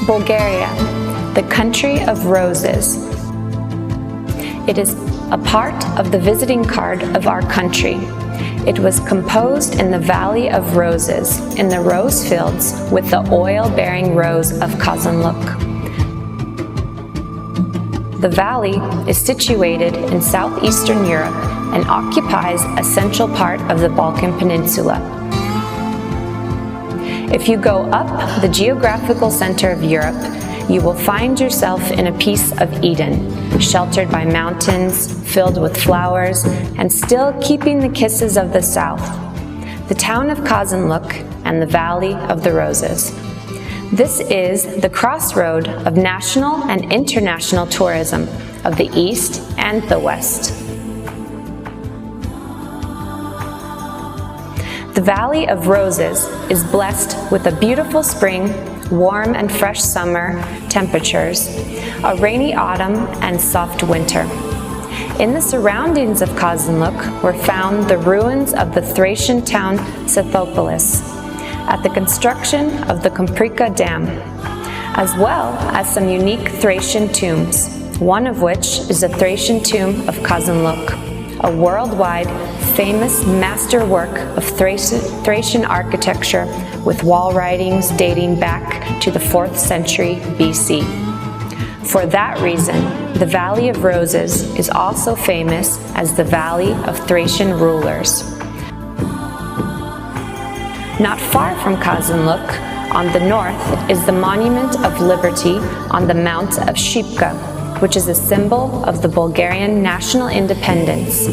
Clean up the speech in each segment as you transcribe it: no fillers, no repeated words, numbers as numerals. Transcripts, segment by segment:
Bulgaria, the country of roses. It is a part of the visiting card of our country. It was composed in the Valley of Roses, in the rose fields with the oil-bearing rose of Казанлыk. The valley is situated in southeastern Europe and occupies a central part of the Balkan Peninsula. If you go up the geographical center of Europe, you will find yourself in a piece of Eden, sheltered by mountains, filled with flowers, and still keeping the kisses of the south, the town of Казанлыk and the Valley of the Roses. This is the crossroad of national and international tourism of the East and the West. The Valley of Roses is blessed with a beautiful spring, warm and fresh summer temperatures, a rainy autumn, and soft winter. In the surroundings of Казанлыk were found the ruins of the Thracian town Scythopolis, at the construction of the Komprika Dam, as well as some unique Thracian tombs, one of which is the Thracian tomb of Казанлыk, a worldwide famous masterwork of Thracian architecture with wall writings dating back to the 4th century BC. For that reason, the Valley of Roses is also famous as the Valley of Thracian rulers. Not far from Казанлыk, on the north, is the Monument of Liberty on the Mount of Shipka, which is a symbol of the Bulgarian national independence.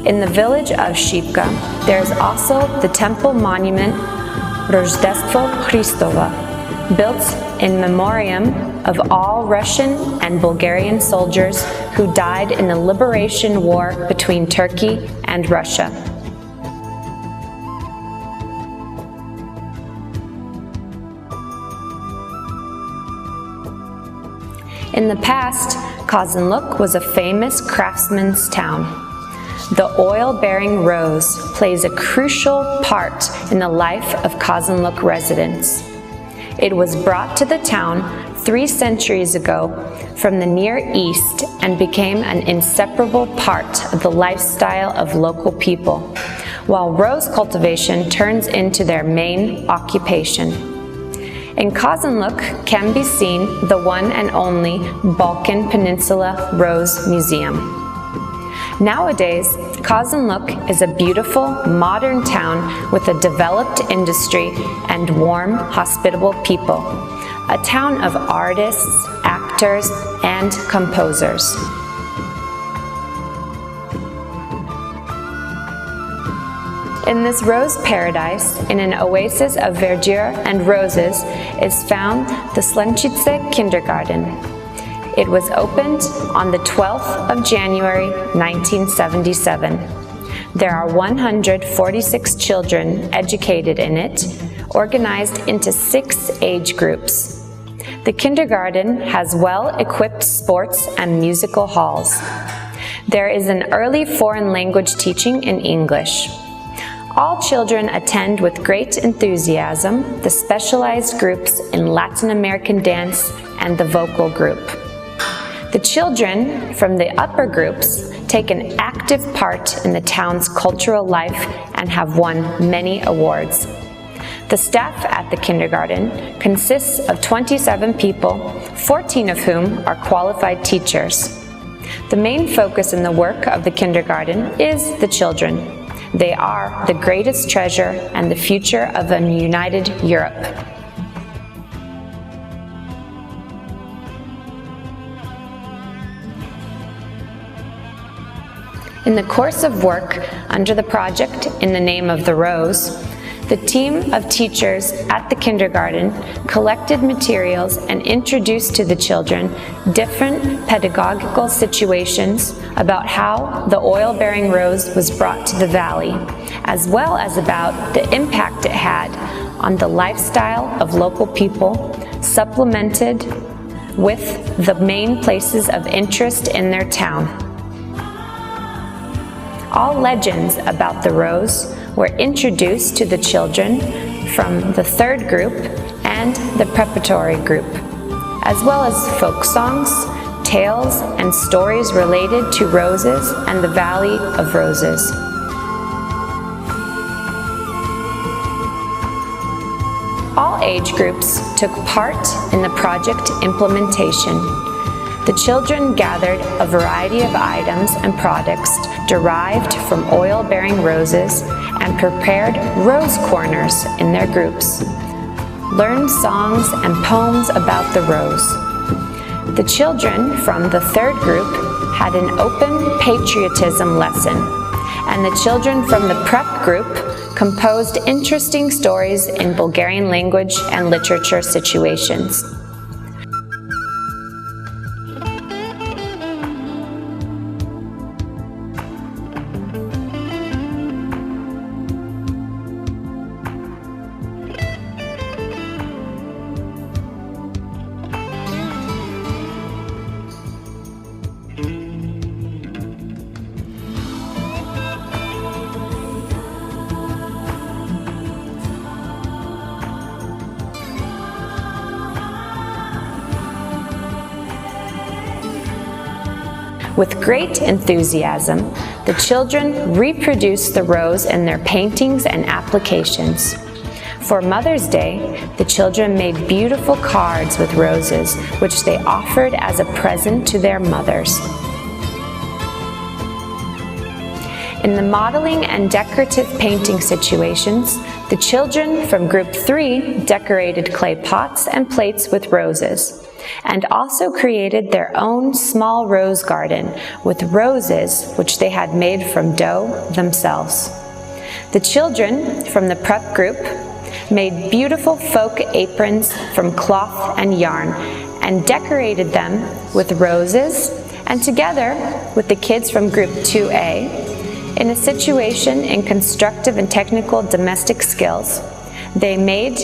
In the village of Shipka, there is also the temple monument Rождество Христово, built in memoriam of all Russian and Bulgarian soldiers who died in the liberation war between Turkey and Russia. In the past, Казанлыk was a famous craftsman's town. The oil-bearing rose plays a crucial part in the life of Казанлыk residents. It was brought to the town 3 centuries ago from the Near East and became an inseparable part of the lifestyle of local people, while rose cultivation turns into their main occupation. In Казанлыk can be seen the one and only Balkan Peninsula Rose Museum. Nowadays, Казанлыk is a beautiful, modern town with a developed industry and warm, hospitable people, a town of artists, actors, and composers. In this rose paradise, in an oasis of verdure and roses, is found the Slnčce kindergarten. It was opened on the 12th of January 1977. There are 146 children educated in it, organized into 6 age groups. The kindergarten has well-equipped sports and musical halls. There is an early foreign language teaching in English. All children attend with great enthusiasm the specialized groups in Latin American dance and the vocal group. The children from the upper groups take an active part in the town's cultural life and have won many awards. The staff at the kindergarten consists of 27 people, 14 of whom are qualified teachers. The main focus in the work of the kindergarten is the children. They are the greatest treasure and the future of a united Europe. In the course of work under the project In the Name of the Rose, the team of teachers at the kindergarten collected materials and introduced to the children different pedagogical situations about how the oil-bearing rose was brought to the valley, as well as about the impact it had on the lifestyle of local people, supplemented with the main places of interest in their town. All legends about the rose were introduced to the children from the third group and the preparatory group, as well as folk songs, tales, and stories related to roses and the Valley of Roses. All age groups took part in the project implementation. The children gathered a variety of items and products derived from oil-bearing roses and prepared rose corners in their groups, learned songs and poems about the rose. The children from the third group had an open patriotism lesson, and the children from the prep group composed interesting stories in Bulgarian language and literature situations. With great enthusiasm, the children reproduced the rose in their paintings and applications. For Mother's Day, the children made beautiful cards with roses, which they offered as a present to their mothers. In the modeling and decorative painting situations, the children from Group 3 decorated clay pots and plates with roses, and also created their own small rose garden with roses which they had made from dough themselves. The children from the prep group made beautiful folk aprons from cloth and yarn and decorated them with roses, and together with the kids from Group 2A, in a situation in constructive and technical domestic skills, they made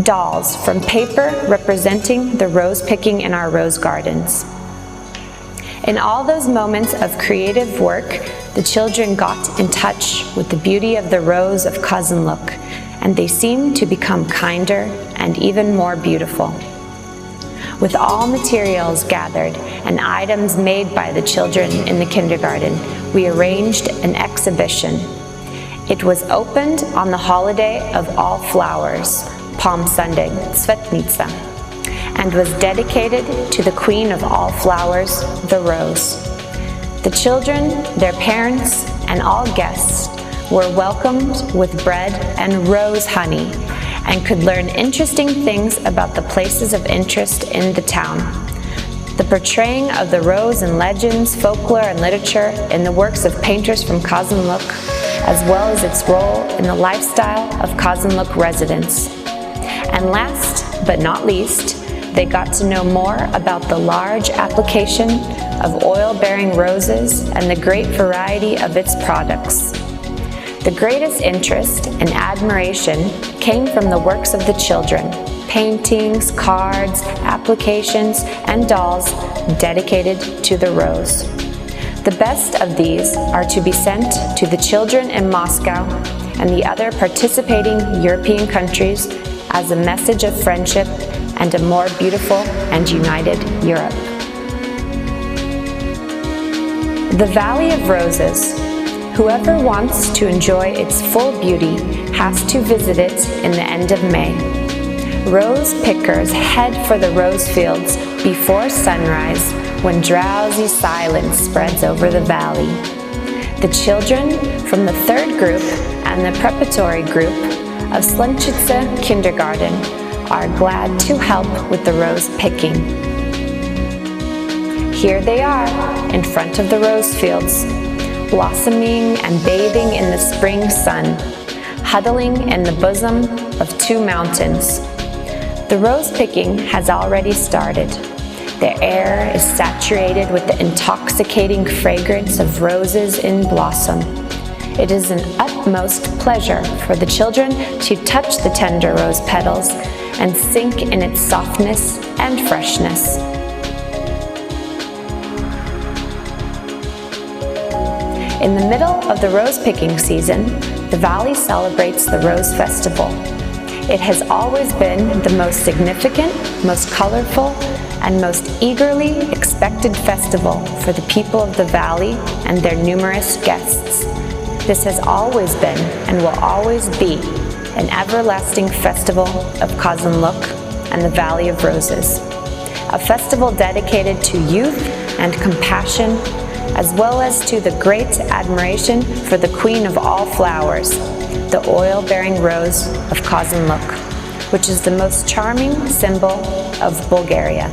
dolls from paper representing the rose picking in our rose gardens. In all those moments of creative work, the children got in touch with the beauty of the rose of Казанлык, and they seemed to become kinder and even more beautiful. With all materials gathered and items made by the children in the kindergarten, we arranged an exhibition. It was opened on the holiday of all flowers, Palm Sunday, Slnčce, and was dedicated to the Queen of all flowers, the rose. The children, their parents, and all guests were welcomed with bread and rose honey and could learn interesting things about the places of interest in the town. The portraying of the rose in legends, folklore, and literature in the works of painters from Казанлык, as well as its role in the lifestyle of Казанлык residents. And last but not least, they got to know more about the large application of oil-bearing roses and the great variety of its products. The greatest interest and admiration came from the works of the children, paintings, cards, applications, and dolls dedicated to the rose. The best of these are to be sent to the children in Moscow and the other participating European countries as a message of friendship and a more beautiful and united Europe. The Valley of Roses. Whoever wants to enjoy its full beauty has to visit it in the end of May. Rose pickers head for the rose fields before sunrise when drowsy silence spreads over the valley. The children from the third group and the preparatory group of Slnčce kindergarten are glad to help with the rose picking. Here they are in front of the rose fields, blossoming and bathing in the spring sun, huddling in the bosom of two mountains. The rose picking has already started. The air is saturated with the intoxicating fragrance of roses in blossom. It is an utmost pleasure for the children to touch the tender rose petals and sink in its softness and freshness. In the middle of the rose picking season, the valley celebrates the Rose Festival. It has always been the most significant, most colorful, and most eagerly expected festival for the people of the valley and their numerous guests. This has always been and will always be an everlasting festival of Казанлык and the Valley of Roses, a festival dedicated to youth and compassion, as well as to the great admiration for the queen of all flowers, the oil-bearing rose of Казанлыk, which is the most charming symbol of Bulgaria.